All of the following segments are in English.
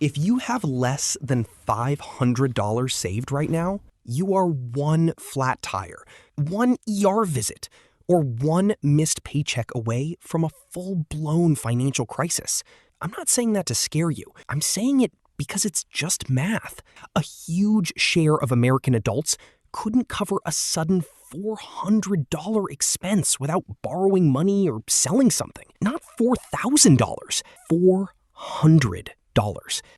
If you have less than $500 saved right now, you are one flat tire, one ER visit, or one missed paycheck away from a full-blown financial crisis. I'm not saying that to scare you. I'm saying it because it's just math. A huge share of American adults couldn't cover a sudden $400 expense without borrowing money or selling something. Not $4,000, $400.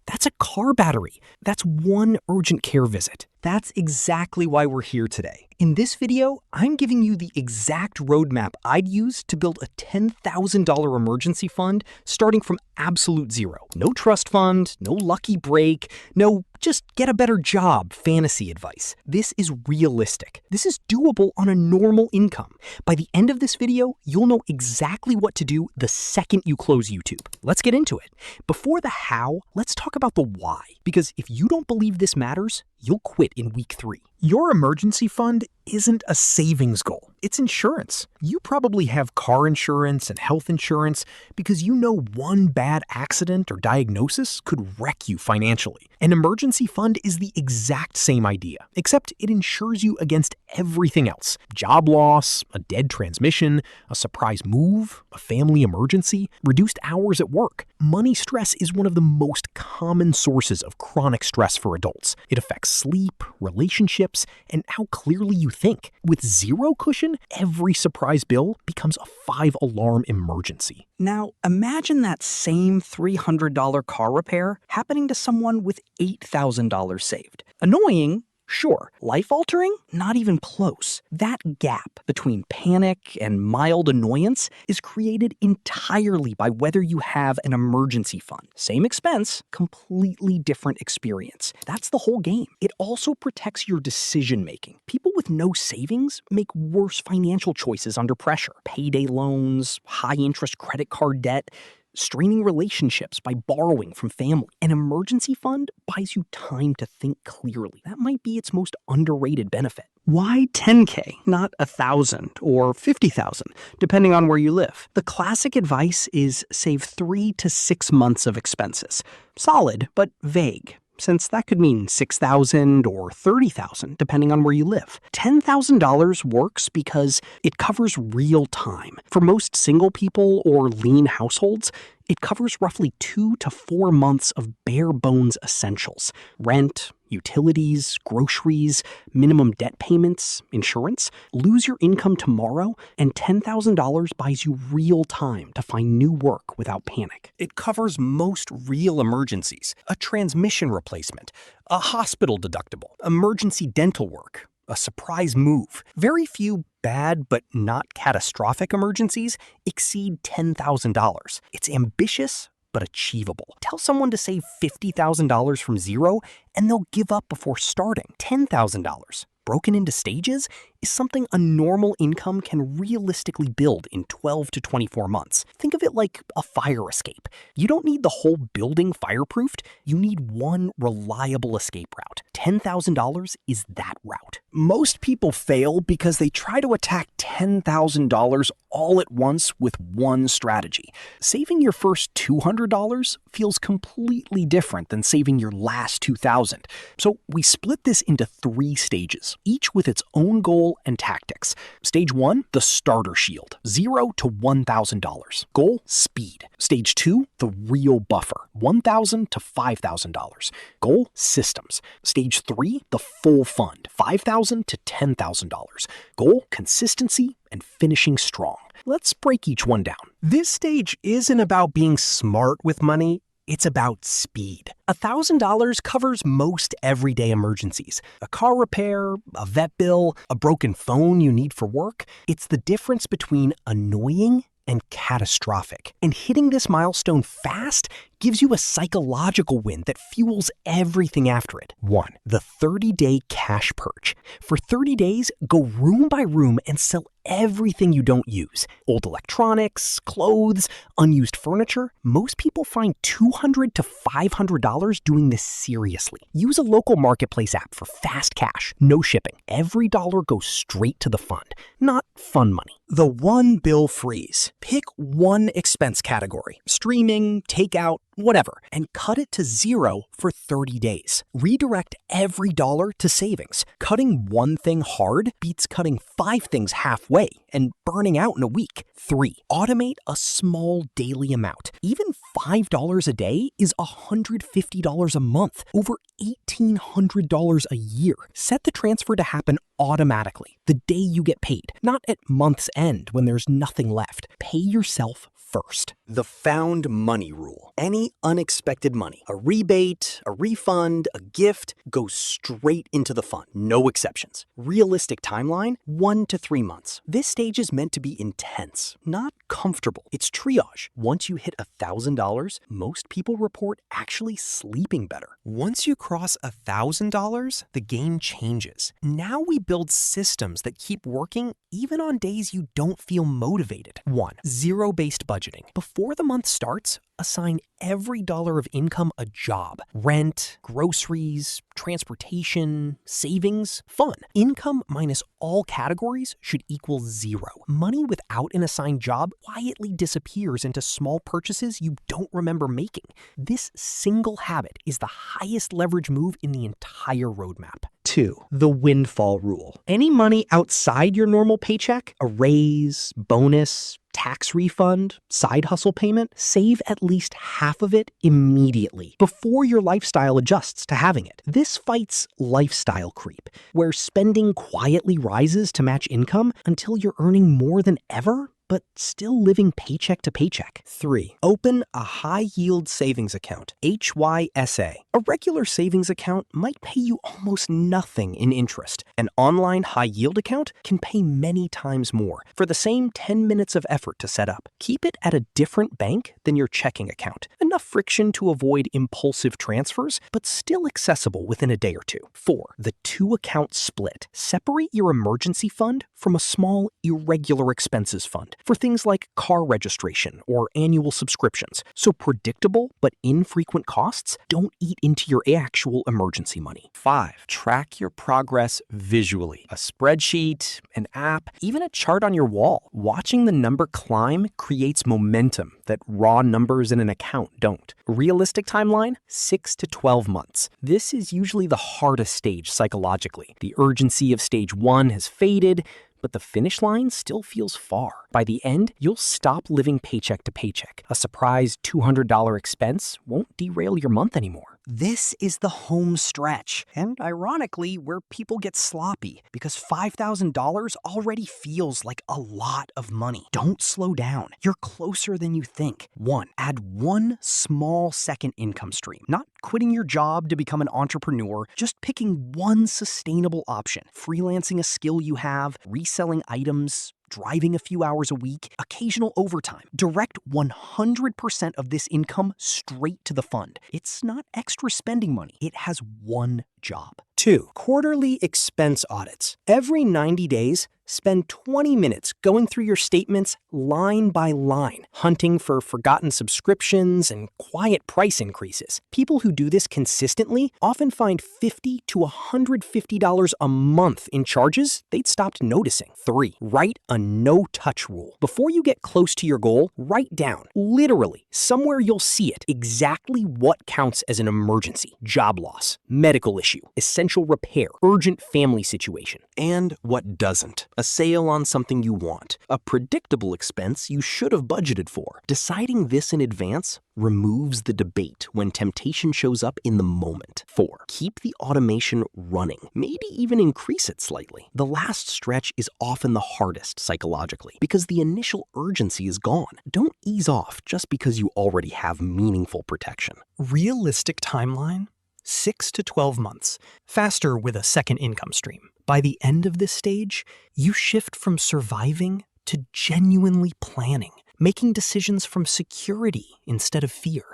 That's a car battery. That's one urgent care visit. That's exactly why we're here today. In this video, I'm giving you the exact roadmap I'd use to build a $10,000 emergency fund starting from absolute zero. No trust fund, no lucky break, no just get a better job fantasy advice. This is realistic. This is doable on a normal income. By the end of this video, you'll know exactly what to do the second you close YouTube. Let's get into it. Before the how, let's talk about the why. Because if you don't believe this matters, you'll quit in week 3. Your emergency fund isn't a savings goal. It's insurance. You probably have car insurance and health insurance because you know one bad accident or diagnosis could wreck you financially. An emergency fund is the exact same idea, except it insures you against everything else. Job loss, a dead transmission, a surprise move, a family emergency, reduced hours at work. Money stress is one of the most common sources of chronic stress for adults. It affects sleep, relationships, and how clearly you think. With zero cushion, every surprise bill becomes a 5-alarm emergency. Now, imagine that same $300 car repair happening to someone with $8,000 saved. Annoying? Sure. Life-altering? Not even close. That gap between panic and mild annoyance is created entirely by whether you have an emergency fund. Same expense, completely different experience. That's the whole game. It also protects your decision-making. People with no savings make worse financial choices under pressure. Payday loans, high-interest credit card debt, straining relationships by borrowing from family. An emergency fund buys you time to think clearly. That might be its most underrated benefit. Why 10K, not 1,000 or 50,000, depending on where you live? The classic advice is save 3 to 6 months of expenses. Solid, but vague, since that could mean 6,000 or 30,000, depending on where you live. $10,000 works because it covers real time. For most single people or lean households, it covers roughly 2 to 4 months of bare bones essentials. Rent, utilities, groceries, minimum debt payments, insurance. Lose your income tomorrow, and $10,000 buys you real time to find new work without panic. It covers most real emergencies, a transmission replacement, a hospital deductible, emergency dental work, a surprise move. Very few bad but not catastrophic emergencies exceed $10,000. It's ambitious but achievable. Tell someone to save $50,000 from zero, and they'll give up before starting. $10,000, broken into stages, is something a normal income can realistically build in 12 to 24 months. Think of it like a fire escape. You don't need the whole building fireproofed. You need one reliable escape route. $10,000 is that route. Most people fail because they try to attack $10,000 all at once with one strategy. Saving your first $200 feels completely different than saving your last $2,000. So we split this into 3 stages, each with its own goal and tactics. Stage 1, the starter shield, $0 to $1,000. Goal, speed. Stage 2, the real buffer, $1,000 to $5,000. Goal, systems. Stage 3, the full fund, $5,000 to $10,000. Goal, consistency and finishing strong. Let's break each one down. This stage isn't about being smart with money. It's about speed. $1,000 covers most everyday emergencies. A car repair, a vet bill, a broken phone you need for work. It's the difference between annoying and catastrophic. And hitting this milestone fast gives you a psychological win that fuels everything after it. 1. The 30-day cash purge. For 30 days, go room by room and sell everything you don't use. Old electronics, clothes, unused furniture. Most people find $200 to $500 doing this seriously. Use a local marketplace app for fast cash. No shipping. Every dollar goes straight to the fund, not fun money. The one bill freeze. Pick one expense category. Streaming, takeout, whatever, and cut it to zero for 30 days. Redirect every dollar to savings. Cutting one thing hard beats cutting 5 things halfway and burning out in a week. 3. Automate a small daily amount. Even $5 a day is $150 a month, over $1,800 a year. Set the transfer to happen automatically, the day you get paid, not at month's end when there's nothing left. Pay yourself first. The found money rule. Any unexpected money, a rebate, a refund, a gift, goes straight into the fund. No exceptions. Realistic timeline, 1 to 3 months. This stage is meant to be intense, not comfortable. It's triage. Once you hit $1,000, most people report actually sleeping better. Once you cross $1,000, the game changes. Now we build systems that keep working even on days you don't feel motivated. 1. Zero-based budgeting. Before the month starts, assign every dollar of income a job. Rent, groceries, transportation, savings, fun. Income minus all categories should equal 0. Money without an assigned job quietly disappears into small purchases you don't remember making. This single habit is the highest leverage move in the entire roadmap. 2. The windfall rule. Any money outside your normal paycheck, a raise, bonus, tax refund, side hustle payment, save at least half of it immediately before your lifestyle adjusts to having it. This fights lifestyle creep, where spending quietly rises to match income until you're earning more than ever, but still living paycheck to paycheck. 3. Open a high-yield savings account, HYSA. A regular savings account might pay you almost nothing in interest. An online high-yield account can pay many times more for the same 10 minutes of effort to set up. Keep it at a different bank than your checking account. Enough friction to avoid impulsive transfers, but still accessible within a day or two. 4. The 2-account split. Separate your emergency fund from a small, irregular expenses fund for things like car registration or annual subscriptions, so predictable but infrequent costs don't eat into your actual emergency money. 5. Track your progress visually. A spreadsheet, an app, even a chart on your wall. Watching the number climb creates momentum that raw numbers in an account don't. Realistic timeline, 6 to 12 months. This is usually the hardest stage psychologically. The urgency of stage 1 has faded, but the finish line still feels far. By the end, you'll stop living paycheck to paycheck. A surprise $200 expense won't derail your month anymore. This is the home stretch, and ironically, where people get sloppy, because $5,000 already feels like a lot of money. Don't slow down. You're closer than you think. 1. Add one small second income stream. Not quitting your job to become an entrepreneur, just picking one sustainable option. Freelancing a skill you have, reselling items, driving a few hours a week, occasional overtime. Direct 100% of this income straight to the fund. It's not extra spending money. It has one job. 2. Quarterly expense audits. Every 90 days, spend 20 minutes going through your statements line by line, hunting for forgotten subscriptions and quiet price increases. People who do this consistently often find $50 to $150 a month in charges they'd stopped noticing. 3. Write a no-touch rule. Before you get close to your goal, write down, literally, somewhere you'll see it, exactly what counts as an emergency, job loss, medical issue, essential repair, urgent family situation, and what doesn't. A sale on something you want, a predictable expense you should have budgeted for. Deciding this in advance removes the debate when temptation shows up in the moment. 4. Keep the automation running, maybe even increase it slightly. The last stretch is often the hardest psychologically because the initial urgency is gone. Don't ease off just because you already have meaningful protection. Realistic timeline? 6 to 12 months, faster with a second income stream. By the end of this stage, you shift from surviving to genuinely planning, making decisions from security instead of fear.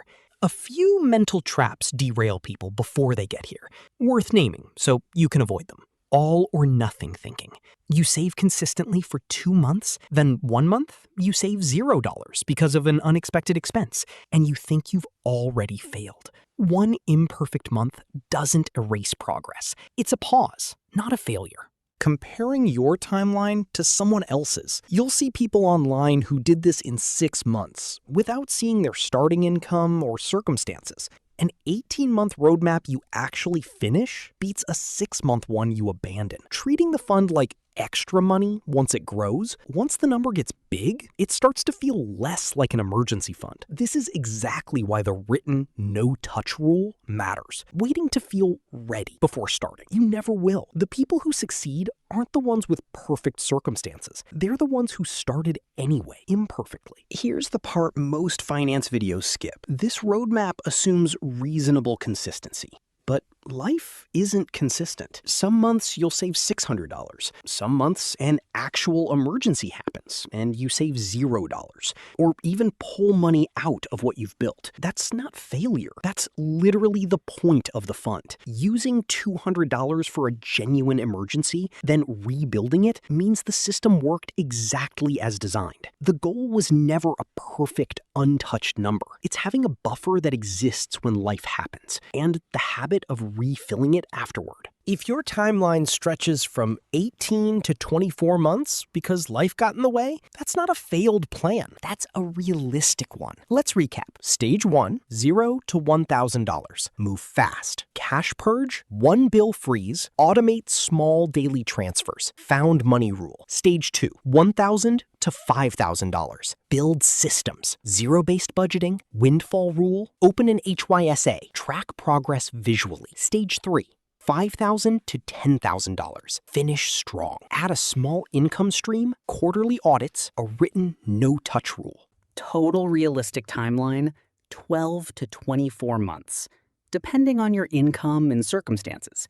A few mental traps derail people before they get here, worth naming so you can avoid them. All or nothing thinking. You save consistently for 2 months, then 1 month, you save $0 because of an unexpected expense, and you think you've already failed. One imperfect month doesn't erase progress. It's a pause, not a failure. comparing your timeline to someone else's. You'll see people online who did this in 6 months without seeing their starting income or circumstances. An 18-month roadmap you actually finish beats a 6-month one you abandon. Treating the fund like extra money once it grows, once the number gets big, it starts to feel less like an emergency fund. This is exactly why the written no-touch rule matters. Waiting to feel ready before starting. You never will. The people who succeed aren't the ones with perfect circumstances. They're the ones who started anyway, imperfectly. Here's the part most finance videos skip. This roadmap assumes reasonable consistency. But life isn't consistent. Some months you'll save $600. Some months an actual emergency happens and you save $0. Or even pull money out of what you've built. That's not failure. That's literally the point of the fund. Using $200 for a genuine emergency, then rebuilding it, means the system worked exactly as designed. The goal was never a perfect, untouched number. It's having a buffer that exists when life happens, and the habit of refilling it afterward. If your timeline stretches from 18 to 24 months because life got in the way, that's not a failed plan. That's a realistic one. Let's recap. Stage 1, $0 to $1,000. Move fast. Cash purge, 1 bill freeze, automate small daily transfers. Found money rule. Stage 2, $1,000 to $5,000. Build systems. Zero-based budgeting, windfall rule, open an HYSA. Track progress visually. Stage 3, $5,000 to $10,000. Finish strong. Add a small income stream, quarterly audits, a written no-touch rule. Total realistic timeline, 12 to 24 months, depending on your income and circumstances.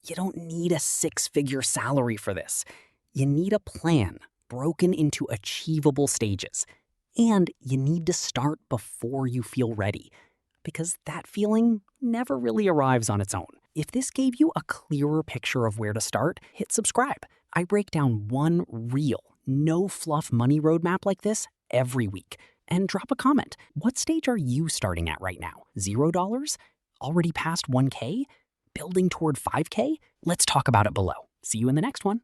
You don't need a 6-figure salary for this. You need a plan broken into achievable stages. And you need to start before you feel ready, because that feeling never really arrives on its own. If this gave you a clearer picture of where to start, hit subscribe. I break down one real, no-fluff money roadmap like this every week. And drop a comment. What stage are you starting at right now? $0? Already past 1K? Building toward 5K? Let's talk about it below. See you in the next one.